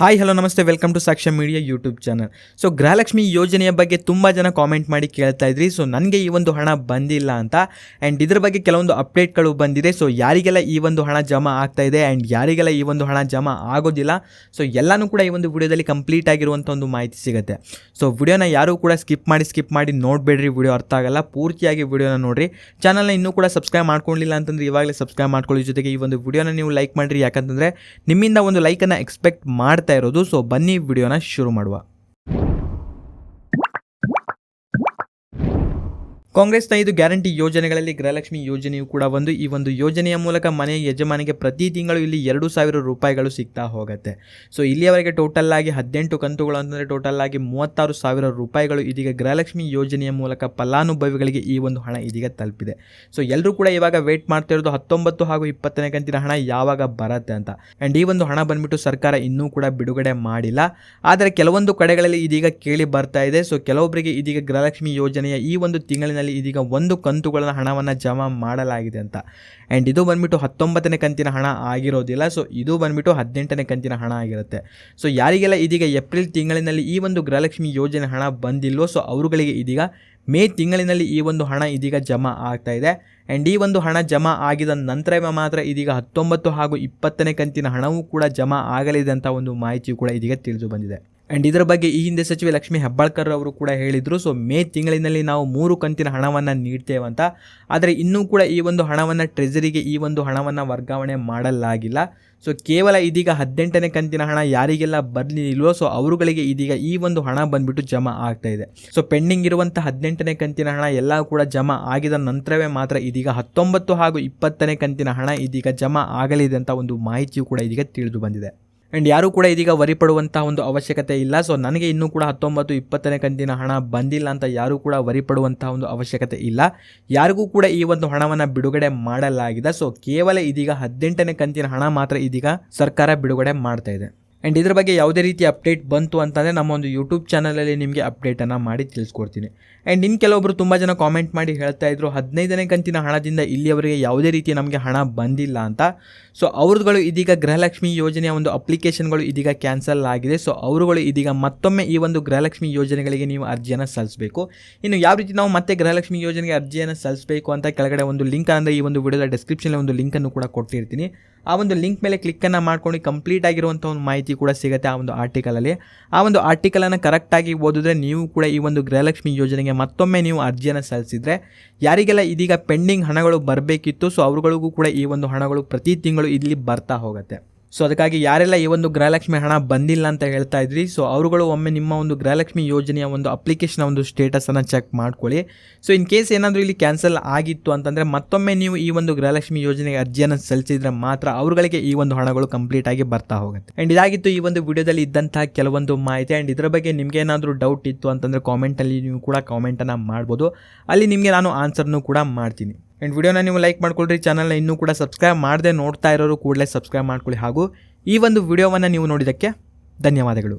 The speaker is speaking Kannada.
ಹಾಯ್ ಹಲೋ ನಮಸ್ತೆ, ವೆಲ್ಕಮ್ ಟು ಸಾಕ್ಷ್ಯ media YouTube channel. So Gruhalakshmi ಯೋಜನೆಯ ಬಗ್ಗೆ ತುಂಬ ಜನ ಕಾಮೆಂಟ್ ಮಾಡಿ ಕೇಳ್ತಾ ಇದ್ರಿ. ಸೊ ನನಗೆ ಈ ಒಂದು ಹಣ ಬಂದಿಲ್ಲ ಅಂತ. ಆ್ಯಂಡ್ ಇದ್ರ ಬಗ್ಗೆ ಕೆಲವೊಂದು ಅಪ್ಡೇಟ್ಗಳು ಬಂದಿದೆ. ಸೊ ಯಾರಿಗೆಲ್ಲ ಈ ಒಂದು ಹಣ ಜಮಾ ಆಗ್ತಾ ಇದೆ ಆ್ಯಂಡ್ ಯಾರಿಗೆಲ್ಲ ಈ ಒಂದು ಹಣ ಜಮಾ ಆಗೋದಿಲ್ಲ, ಸೊ ಎಲ್ಲನೂ ಕೂಡ ಈ ಒಂದು ವಿಡಿಯೋದಲ್ಲಿ ಕಂಪ್ಲೀಟ್ ಆಗಿರುವಂಥ ಒಂದು ಮಾಹಿತಿ ಸಿಗುತ್ತೆ. ಸೊ ವಿಡಿಯೋನ ಯಾರೂ ಕೂಡ ಸ್ಕಿಪ್ ಮಾಡಿ ನೋಡಬೇಡ್ರಿ, ವಿಡಿಯೋ ಅರ್ಥ ಆಗಲ್ಲ. ಪೂರ್ತಿಯಾಗಿ ವಿಡಿಯೋನ ನೋಡಿರಿ. ಚಾನಲ್ನ ಇನ್ನೂ ಕೂಡ ಸಬ್ಸ್ಕ್ರೈಬ್ ಮಾಡ್ಕೊಂಡಿಲ್ಲ ಅಂತಂದ್ರೆ ಇವಾಗಲೇ ಸಬ್ಸ್ಕ್ರೈಬ್ ಮಾಡ್ಕೊಳ್ಳಿ. ಜೊತೆಗೆ ಈ ಒಂದು ವಿಡಿಯೋನ ನೀವು ಲೈಕ್ ಮಾಡಿರಿ, ಯಾಕಂತಂದರೆ ನಿಮ್ಮಿಂದ ಒಂದು ಲೈಕನ್ನು ಎಕ್ಸ್ಪೆಕ್ಟ್ ಮಾಡ್ತಾ ಇರೋದು. ಸೊ ಬನ್ನಿ ವಿಡಿಯೋನ ಶುರು ಮಾಡುವ. ಕಾಂಗ್ರೆಸ್ನ 5 ಗ್ಯಾರಂಟಿ ಯೋಜನೆಗಳಲ್ಲಿ ಗೃಹಲಕ್ಷ್ಮಿ ಯೋಜನೆಯು ಕೂಡ ಒಂದು. ಈ ಒಂದು ಯೋಜನೆಯ ಮೂಲಕ ಮನೆಯ ಯಜಮಾನಿಗೆ ಪ್ರತಿ ತಿಂಗಳು ಇಲ್ಲಿ 2,000 ರೂಪಾಯಿಗಳು ಸಿಗ್ತಾ ಹೋಗುತ್ತೆ. ಸೊ ಇಲ್ಲಿಯವರೆಗೆ ಟೋಟಲ್ ಆಗಿ 18 ಕಂತುಗಳು ಅಂತಂದರೆ ಟೋಟಲ್ ಆಗಿ 36,000 ರೂಪಾಯಿಗಳು ಇದೀಗ ಗೃಹಲಕ್ಷ್ಮಿ ಯೋಜನೆಯ ಮೂಲಕ ಫಲಾನುಭವಿಗಳಿಗೆ ಈ ಒಂದು ಹಣ ಇದೀಗ ತಲುಪಿದೆ. ಸೊ ಎಲ್ಲರೂ ಕೂಡ ಇವಾಗ ವೇಟ್ ಮಾಡ್ತಾ ಇರೋದು 19 ಹಾಗೂ 20ನೇ ಕಂತಿನ ಹಣ ಯಾವಾಗ ಬರುತ್ತೆ ಅಂತ. ಆ್ಯಂಡ್ ಈ ಒಂದು ಹಣ ಬಂದ್ಬಿಟ್ಟು ಸರ್ಕಾರ ಇನ್ನೂ ಕೂಡ ಬಿಡುಗಡೆ ಮಾಡಿಲ್ಲ. ಆದರೆ ಕೆಲವೊಂದು ಕಡೆಗಳಲ್ಲಿ ಇದೀಗ ಕೇಳಿ ಬರ್ತಾ ಇದೆ. ಸೊ ಕೆಲವೊಬ್ಬರಿಗೆ ಇದೀಗ ಗೃಹಲಕ್ಷ್ಮಿ ಯೋಜನೆಯ ಈ ಒಂದು ತಿಂಗಳಿನಲ್ಲಿ ಇದೀಗ 1 ಕಂತುಗಳ ಹಣವನ್ನು ಜಮಾ ಮಾಡಲಾಗಿದೆ ಅಂತ. ಆ್ಯಂಡ್ ಇದು ಬಂದ್ಬಿಟ್ಟು 19ನೇ ಕಂತಿನ ಹಣ ಆಗಿರೋದಿಲ್ಲ. ಸೊ ಇದು ಬಂದ್ಬಿಟ್ಟು 18ನೇ ಕಂತಿನ ಹಣ ಆಗಿರುತ್ತೆ. ಸೊ ಯಾರಿಗೆಲ್ಲ ಇದೀಗ ಏಪ್ರಿಲ್ ತಿಂಗಳಿನಲ್ಲಿ ಈ ಒಂದು ಗೃಹಲಕ್ಷ್ಮಿ ಯೋಜನೆ ಹಣ ಬಂದಿಲ್ವೋ, ಸೊ ಅವರುಗಳಿಗೆ ಇದೀಗ ಮೇ ತಿಂಗಳಿನಲ್ಲಿ ಈ ಒಂದು ಹಣ ಇದೀಗ ಜಮಾ ಆಗ್ತಾ ಇದೆ. ಆ್ಯಂಡ್ ಈ ಒಂದು ಹಣ ಜಮಾ ಆಗಿದ ನಂತರವೇ ಮಾತ್ರ ಇದೀಗ 19 ಹಾಗೂ 20ನೇ ಕಂತಿನ ಹಣವೂ ಕೂಡ ಜಮಾ ಆಗಲಿದೆ ಅಂತ ಒಂದು ಮಾಹಿತಿಯು ಕೂಡ ಇದೀಗ ತಿಳಿದು ಬಂದಿದೆ. ಆ್ಯಂಡ್ ಇದರ ಬಗ್ಗೆ ಈ ಹಿಂದೆ ಸಚಿವೆ ಲಕ್ಷ್ಮೀ ಹೆಬ್ಬಾಳ್ಕರ್ ಅವರು ಕೂಡ ಹೇಳಿದರು. ಸೊ ಮೇ ತಿಂಗಳಿನಲ್ಲಿ ನಾವು 3 ಕಂತಿನ ಹಣವನ್ನು ನೀಡ್ತೇವಂತ. ಆದರೆ ಇನ್ನೂ ಕೂಡ ಈ ಒಂದು ಹಣವನ್ನು ಟ್ರೆಜರಿಗೆ ಈ ಒಂದು ಹಣವನ್ನು ವರ್ಗಾವಣೆ ಮಾಡಲಾಗಿಲ್ಲ. ಸೊ ಕೇವಲ ಇದೀಗ 18ನೇ ಕಂತಿನ ಹಣ ಯಾರಿಗೆಲ್ಲ ಬರಲಿಲ್ವೋ, ಸೊ ಅವರುಗಳಿಗೆ ಇದೀಗ ಈ ಒಂದು ಹಣ ಬಂದ್ಬಿಟ್ಟು ಜಮಾ ಆಗ್ತಾ ಇದೆ. ಸೊ ಪೆಂಡಿಂಗ್ ಇರುವಂಥ 18ನೇ ಕಂತಿನ ಹಣ ಎಲ್ಲ ಕೂಡ ಜಮಾ ಆಗಿದ ನಂತರವೇ ಮಾತ್ರ ಇದೀಗ 19 ಹಾಗೂ 20ನೇ ಕಂತಿನ ಹಣ ಇದೀಗ ಜಮಾ ಆಗಲಿದೆ ಅಂತ ಒಂದು ಮಾಹಿತಿಯು ಕೂಡ ಇದೀಗ ತಿಳಿದು ಬಂದಿದೆ. ಆ್ಯಂಡ್ ಯಾರೂ ಕೂಡ ಇದೀಗ ವರಿ ಪಡುವಂಥ ಒಂದು ಅವಶ್ಯಕತೆ ಇಲ್ಲ. ಸೊ ನನಗೆ ಇನ್ನೂ ಕೂಡ 19, 20ನೇ ಕಂತಿನ ಹಣ ಬಂದಿಲ್ಲ ಅಂತ ಯಾರೂ ಕೂಡ ವರಿ ಪಡುವಂಥ ಒಂದು ಅವಶ್ಯಕತೆ ಇಲ್ಲ. ಯಾರಿಗೂ ಕೂಡ ಈ ಒಂದು ಹಣವನ್ನು ಬಿಡುಗಡೆ ಮಾಡಲಾಗಿದೆ. ಸೊ ಕೇವಲ ಇದೀಗ 18ನೇ ಕಂತಿನ ಹಣ ಮಾತ್ರ ಇದೀಗ ಸರ್ಕಾರ ಬಿಡುಗಡೆ ಮಾಡ್ತಾ ಇದೆ. ಆ್ಯಂಡ್ ಇದ್ರ ಬಗ್ಗೆ ಯಾವುದೇ ರೀತಿ ಅಪ್ಡೇಟ್ ಬಂತು ಅಂತಂದರೆ ನಮ್ಮ ಒಂದು ಯೂಟ್ಯೂಬ್ ಚಾನಲಲ್ಲಿ ನಿಮಗೆ ಅಪ್ಡೇಟನ್ನು ಮಾಡಿ ತಿಳಿಸ್ಕೊಡ್ತೀನಿ. ಆ್ಯಂಡ್ ಇನ್ನು ಕೆಲವೊಬ್ಬರು ತುಂಬ ಜನ ಕಾಮೆಂಟ್ ಮಾಡಿ ಹೇಳ್ತಾ ಇದ್ರು 15ನೇ ಕಂತಿನ ಹಣದಿಂದ ಇಲ್ಲಿಯವರೆಗೆ ಯಾವುದೇ ರೀತಿ ನಮಗೆ ಹಣ ಬಂದಿಲ್ಲ ಅಂತ. ಸೊ ಅವ್ರಗಳು ಇದೀಗ ಗೃಹಲಕ್ಷ್ಮಿ ಯೋಜನೆಯ ಒಂದು ಅಪ್ಲಿಕೇಶನ್ಗಳು ಇದೀಗ ಕ್ಯಾನ್ಸಲ್ ಆಗಿದೆ. ಸೊ ಅವರುಗಳು ಇದೀಗ ಮತ್ತೊಮ್ಮೆ ಈ ಒಂದು ಗೃಹಲಕ್ಷ್ಮಿ ಯೋಜನೆಗಳಿಗೆ ನೀವು ಅರ್ಜಿಯನ್ನು ಸಲ್ಲಿಸಬೇಕು. ಇನ್ನು ಯಾವ ರೀತಿ ನಾವು ಮತ್ತೆ ಗೃಹಲಕ್ಷ್ಮಿ ಯೋಜನೆಗೆ ಅರ್ಜಿಯನ್ನು ಸಲ್ಲಿಸಬೇಕು ಅಂತ ಕೆಳಗಡೆ ಒಂದು ಲಿಂಕ್, ಅಂದರೆ ಈ ಒಂದು ವಿಡಿಯೋದ ಡಿಸ್ಕ್ರಿಪ್ಷನಲ್ಲಿ ಒಂದು ಲಿಂಕನ್ನು ಕೂಡ ಕೊಟ್ಟಿರ್ತೀನಿ. ಆ ಒಂದು ಲಿಂಕ್ ಮೇಲೆ ಕ್ಲಿಕ್ಕನ್ನು ಮಾಡ್ಕೊಂಡು ಕಂಪ್ಲೀಟ್ ಆಗಿರುವಂಥ ಒಂದು ಮಾಹಿತಿ ಕೂಡ ಸಿಗುತ್ತೆ ಆ ಒಂದು ಆರ್ಟಿಕಲಲ್ಲಿ. ಆ ಒಂದು ಆರ್ಟಿಕಲನ್ನು ಕರೆಕ್ಟಾಗಿ ಓದಿದ್ರೆ ನೀವು ಕೂಡ ಈ ಒಂದು ಗೃಹಲಕ್ಷ್ಮಿ ಯೋಜನೆಗೆ ಮತ್ತೊಮ್ಮೆ ನೀವು ಅರ್ಜಿಯನ್ನು ಸಲ್ಲಿಸಿದರೆ ಯಾರಿಗೆಲ್ಲ ಇದೀಗ ಪೆಂಡಿಂಗ್ ಹಣಗಳು ಬರಬೇಕಿತ್ತು, ಸೊ ಅವ್ರುಗಳಿಗೂ ಕೂಡ ಈ ಒಂದು ಹಣಗಳು ಪ್ರತಿ ತಿಂಗಳು ಇಲ್ಲಿ ಬರ್ತಾ ಹೋಗುತ್ತೆ. ಸೊ ಅದಕ್ಕಾಗಿ ಯಾರೆಲ್ಲ ಈ ಒಂದು ಗೃಹಲಕ್ಷ್ಮಿ ಹಣ ಬಂದಿಲ್ಲ ಅಂತ ಹೇಳ್ತಾ ಇದ್ರಿ, ಸೊ ಅವರುಗಳು ಒಮ್ಮೆ ನಿಮ್ಮ ಒಂದು ಗೃಹಲಕ್ಷ್ಮಿ ಯೋಜನೆಯ ಒಂದು ಅಪ್ಲಿಕೇಶನ್ ಒಂದು ಸ್ಟೇಟಸನ್ನು ಚೆಕ್ ಮಾಡ್ಕೊಳ್ಳಿ. ಸೊ ಇನ್ ಕೇಸ್ ಏನಾದರೂ ಇಲ್ಲಿ ಕ್ಯಾನ್ಸಲ್ ಆಗಿತ್ತು ಅಂತಂದರೆ ಮತ್ತೊಮ್ಮೆ ನೀವು ಈ ಒಂದು ಗೃಹಲಕ್ಷ್ಮಿ ಯೋಜನೆಗೆ ಅರ್ಜಿಯನ್ನು ಸಲ್ಲಿಸಿದ್ರೆ ಮಾತ್ರ ಅವರುಗಳಿಗೆ ಈ ಒಂದು ಹಣಗಳು ಕಂಪ್ಲೀಟ್ ಆಗಿ ಬರ್ತಾ ಹೋಗುತ್ತೆ. ಆ್ಯಂಡ್ ಇದಾಗಿತ್ತು ಈ ಒಂದು ವಿಡಿಯೋದಲ್ಲಿ ಇದ್ದಂತಹ ಕೆಲವೊಂದು ಮಾಹಿತಿ. ಆ್ಯಂಡ್ ಇದರ ಬಗ್ಗೆ ನಿಮಗೆ ಏನಾದರೂ ಡೌಟ್ ಇತ್ತು ಅಂತಂದರೆ ಕಾಮೆಂಟಲ್ಲಿ ನೀವು ಕೂಡ ಕಾಮೆಂಟನ್ನು ಮಾಡ್ಬೋದು. ಅಲ್ಲಿ ನಿಮಗೆ ನಾನು ಆನ್ಸರ್ನು ಕೂಡ ಮಾಡ್ತೀನಿ. ಆ್ಯಂಡ್ ವಿಡಿಯೋನ ನೀವು ಲೈಕ್ ಮಾಡ್ಕೊಳ್ರಿ. ಚಾನಲ್ನ ಇನ್ನೂ ಕೂಡ ಸಬ್ಸ್ಕ್ರೈಬ್ ಮಾಡದೆ ನೋಡ್ತಾ ಇರೋರು ಕೂಡಲೇ ಸಬ್ಸ್ಕ್ರೈಬ್ ಮಾಡ್ಕೊಳ್ಳಿ. ಹಾಗೂ ಈ ಒಂದು ವಿಡಿಯೋವನ್ನು ನೀವು ನೋಡಿದ್ದಕ್ಕೆ ಧನ್ಯವಾದಗಳು.